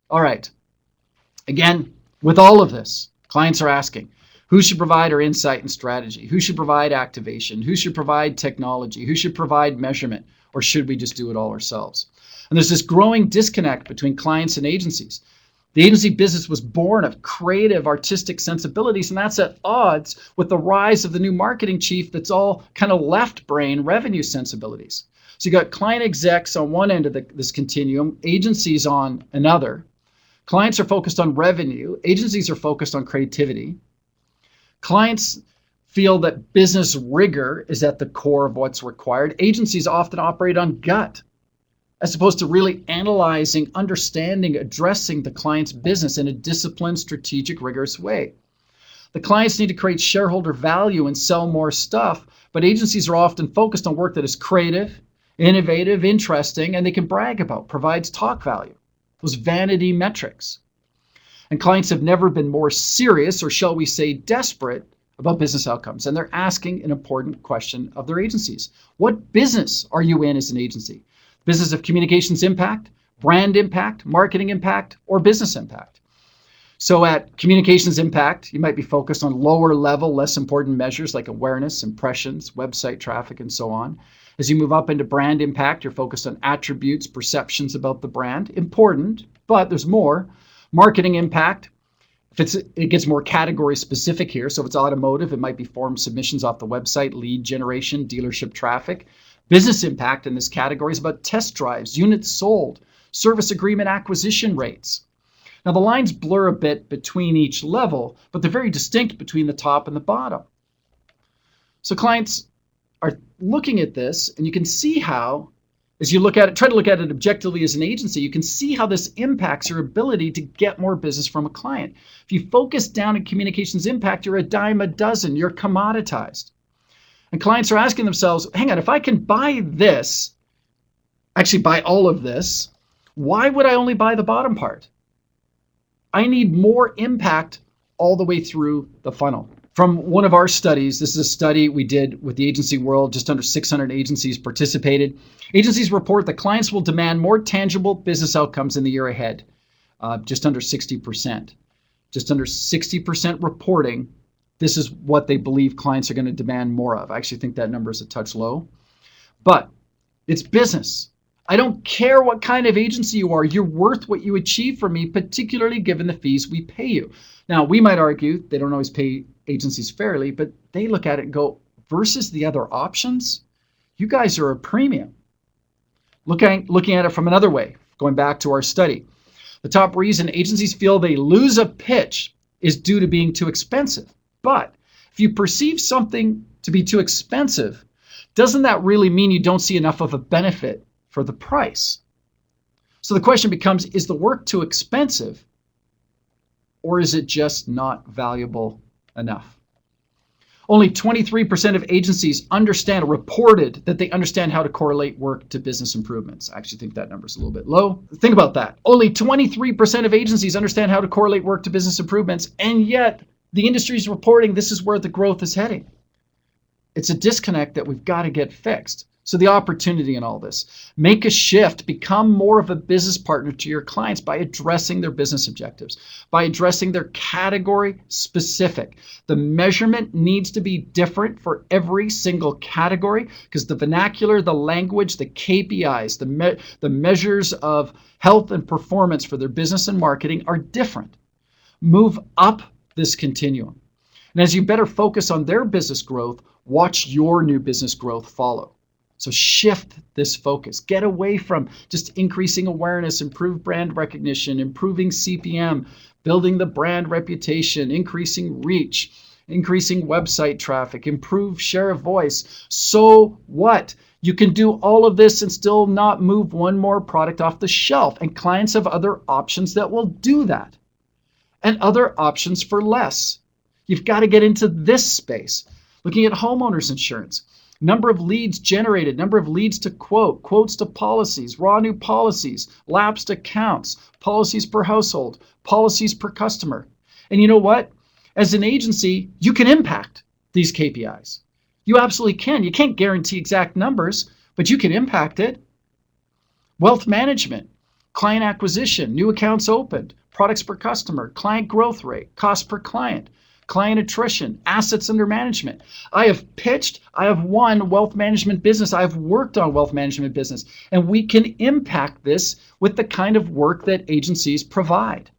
All right. Again, with all of this, clients are asking, who should provide our insight and strategy? Who should provide activation? Who should provide technology? Who should provide measurement? Or should we just do it all ourselves? And there's this growing disconnect between clients and agencies. The agency business was born of creative, artistic sensibilities, and that's at odds with the rise of the new marketing chief that's all kind of left brain revenue sensibilities. So you got client execs on one end of this continuum, agencies on another. Clients are focused on revenue. Agencies are focused on creativity. Clients feel that business rigor is at the core of what's required. Agencies often operate on gut, as opposed to really analyzing, understanding, addressing the client's business in a disciplined, strategic, rigorous way. The clients need to create shareholder value and sell more stuff, but agencies are often focused on work that is creative, innovative, interesting, and they can brag about, provides talk value, those vanity metrics. And clients have never been more serious, or shall we say desperate, about business outcomes. And they're asking an important question of their agencies. What business are you in as an agency? Business of communications impact, brand impact, marketing impact, or business impact? So at communications impact, you might be focused on lower level, less important measures like awareness, impressions, website traffic, and so on. As you move up into brand impact, you're focused on attributes, perceptions about the brand. Important, but there's more. Marketing impact, it gets more category specific here. So if it's automotive, it might be form submissions off the website, lead generation, dealership traffic. Business impact in this category is about test drives, units sold, service agreement acquisition rates. Now the lines blur a bit between each level, but they're very distinct between the top and the bottom. So clients are looking at this, and you can see how, as you look at it, try to look at it objectively as an agency, you can see how this impacts your ability to get more business from a client. If you focus down on communications impact, you're a dime a dozen, you're commoditized. And clients are asking themselves, hang on, if I can buy this, actually buy all of this, why would I only buy the bottom part? I need more impact all the way through the funnel. From one of our studies, this is a study we did with the agency world, just under 600 agencies participated. Agencies report that clients will demand more tangible business outcomes in the year ahead, just under 60%. Just under 60% reporting this is what they believe clients are going to demand more of. I actually think that number is a touch low, but it's business. I don't care what kind of agency you are. You're worth what you achieve for me, particularly given the fees we pay you. Now, we might argue they don't always pay agencies fairly, but they look at it and go, versus the other options, you guys are a premium. Looking at it from another way, going back to our study, the top reason agencies feel they lose a pitch is due to being too expensive. But if you perceive something to be too expensive, doesn't that really mean you don't see enough of a benefit for the price? So the question becomes, is the work too expensive, or is it just not valuable enough? Only 23% of agencies reported that they understand how to correlate work to business improvements. I actually think that number is a little bit low. Think about that. Only 23% of agencies understand how to correlate work to business improvements, and yet the industry is reporting this is where the growth is heading. It's a disconnect that we've got to get fixed. So the opportunity in all this, make a shift, become more of a business partner to your clients by addressing their business objectives, by addressing their category specific. The measurement needs to be different for every single category because the vernacular, the language, the KPIs, the measures of health and performance for their business and marketing are different. Move up this continuum. And as you better focus on their business growth, watch your new business growth follow. So shift this focus. Get away from just increasing awareness, improve brand recognition, improving CPM, building the brand reputation, increasing reach, increasing website traffic, improve share of voice. So what? You can do all of this and still not move one more product off the shelf. And clients have other options that will do that, and other options for less. You've got to get into this space. Looking at homeowners insurance. Number of leads generated, number of leads to quote, quotes to policies, raw new policies, lapsed accounts, policies per household, policies per customer. And you know what? As an agency, you can impact these KPIs. You absolutely can. You can't guarantee exact numbers, but you can impact it. Wealth management. client acquisition, new accounts opened, products per customer, client growth rate, cost per client, client attrition, assets under management. I have pitched, I have won wealth management business, I have worked on wealth management business, and we can impact this with the kind of work that agencies provide.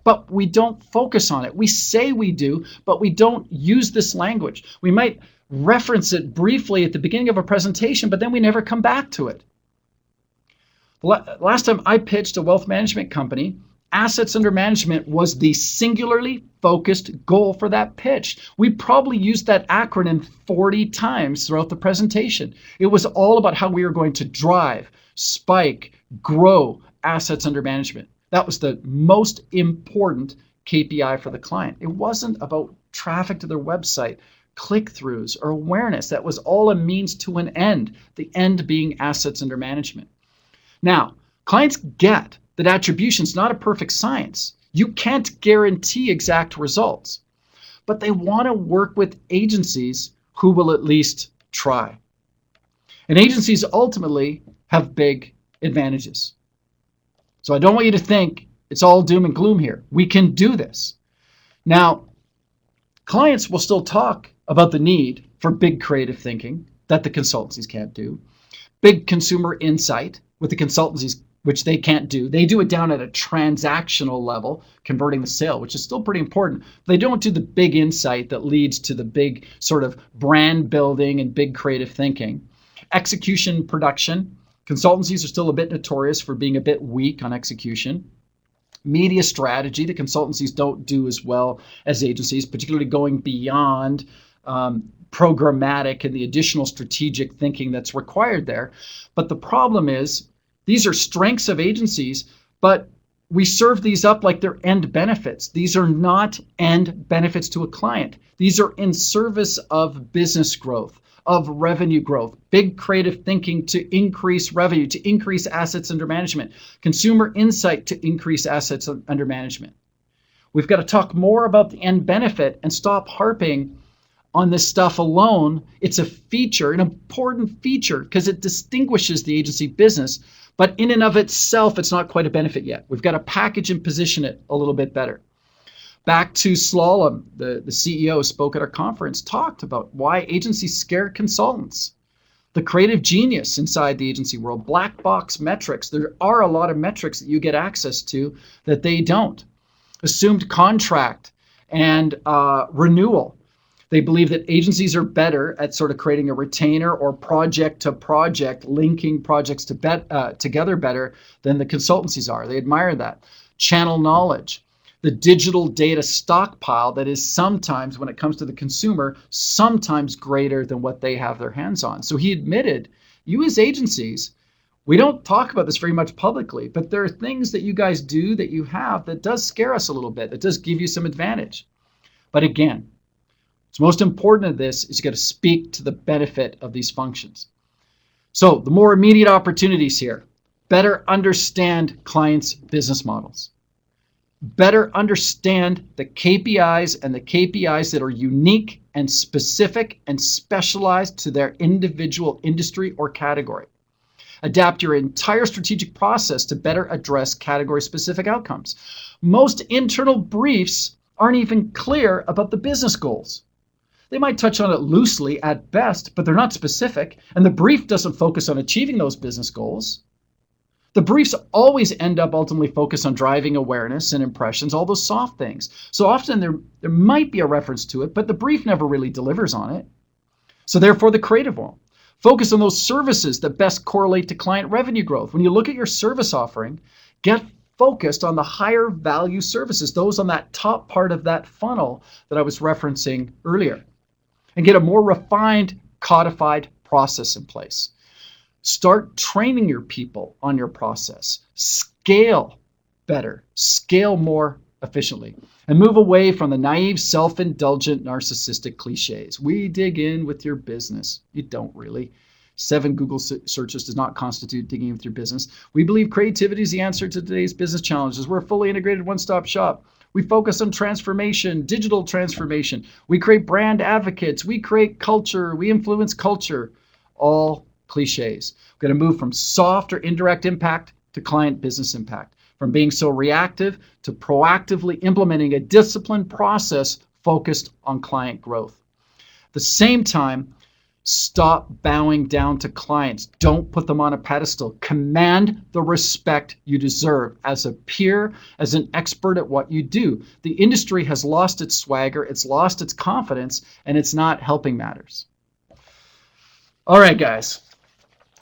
But we don't focus on it. We say we do, but we don't use this language. We might reference it briefly at the beginning of a presentation, but then we never come back to it. Last time I pitched a wealth management company, assets under management was the singularly focused goal for that pitch. We probably used that acronym 40 times throughout the presentation. It was all about how we were going to drive, spike, grow assets under management. That was the most important KPI for the client. It wasn't about traffic to their website, click-throughs, or awareness. That was all a means to an end, the end being assets under management. Now, clients get that attribution is not a perfect science. You can't guarantee exact results, but they want to work with agencies who will at least try. And agencies ultimately have big advantages. So I don't want you to think it's all doom and gloom here. We can do this. Now, clients will still talk about the need for big creative thinking that the consultancies can't do, big consumer insight with the consultancies, which they can't do. They do it down at a transactional level, converting the sale, which is still pretty important. They don't do the big insight that leads to the big sort of brand building and big creative thinking. Execution, production. Consultancies are still a bit notorious for being a bit weak on execution. Media strategy, the consultancies don't do as well as agencies, particularly going beyond programmatic and the additional strategic thinking that's required there. But the problem is, these are strengths of agencies, but we serve these up like they're end benefits. These are not end benefits to a client. These are in service of business growth, of revenue growth, big creative thinking to increase revenue, to increase assets under management, consumer insight to increase assets under management. We've got to talk more about the end benefit and stop harping on this stuff alone. It's a feature, an important feature, because it distinguishes the agency business. But in and of itself, it's not quite a benefit yet. We've got to package and position it a little bit better. Back to Slalom, the CEO spoke at our conference, talked about why agencies scare consultants. The creative genius inside the agency world, black box metrics. There are a lot of metrics that you get access to that they don't. Assumed contract and renewal. They believe that agencies are better at sort of creating a retainer or project to project, linking projects together better than the consultancies are. They admire that. Channel knowledge, the digital data stockpile that is sometimes, when it comes to the consumer, sometimes greater than what they have their hands on. So he admitted, you as agencies, we don't talk about this very much publicly, but there are things that you guys do that you have that does scare us a little bit, that does give you some advantage. But again, what's most important of this is you got to speak to the benefit of these functions. So the more immediate opportunities here, better understand clients' business models. Better understand the KPIs and the KPIs that are unique and specific and specialized to their individual industry or category. Adapt your entire strategic process to better address category-specific outcomes. Most internal briefs aren't even clear about the business goals. They might touch on it loosely at best, but they're not specific, and the brief doesn't focus on achieving those business goals. The briefs always end up ultimately focused on driving awareness and impressions, all those soft things. So often there might be a reference to it, but the brief never really delivers on it. So therefore, the creative won't. Focus on those services that best correlate to client revenue growth. When you look at your service offering, get focused on the higher value services, those on that top part of that funnel that I was referencing earlier, and get a more refined, codified process in place. Start training your people on your process. Scale better, scale more efficiently, and move away from the naive, self-indulgent, narcissistic cliches. We dig in with your business. You don't really. 7 Google searches does not constitute digging in with your business. We believe creativity is the answer to today's business challenges. We're a fully integrated one-stop shop. We focus on transformation, digital transformation. We create brand advocates. We create culture. We influence culture. All cliches. We're going to move from soft or indirect impact to client business impact, from being so reactive to proactively implementing a disciplined process focused on client growth. At the same time, stop bowing down to clients. Don't put them on a pedestal. Command the respect you deserve as a peer, as an expert at what you do. The industry has lost its swagger, it's lost its confidence, and it's not helping matters. All right, guys.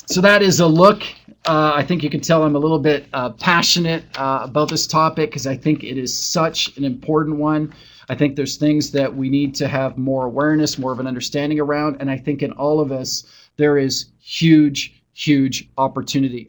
So that is a look. I think you can tell I'm a little bit passionate about this topic because I think it is such an important one. I think there's things that we need to have more awareness, more of an understanding around. And I think in all of us, there is huge, huge opportunity.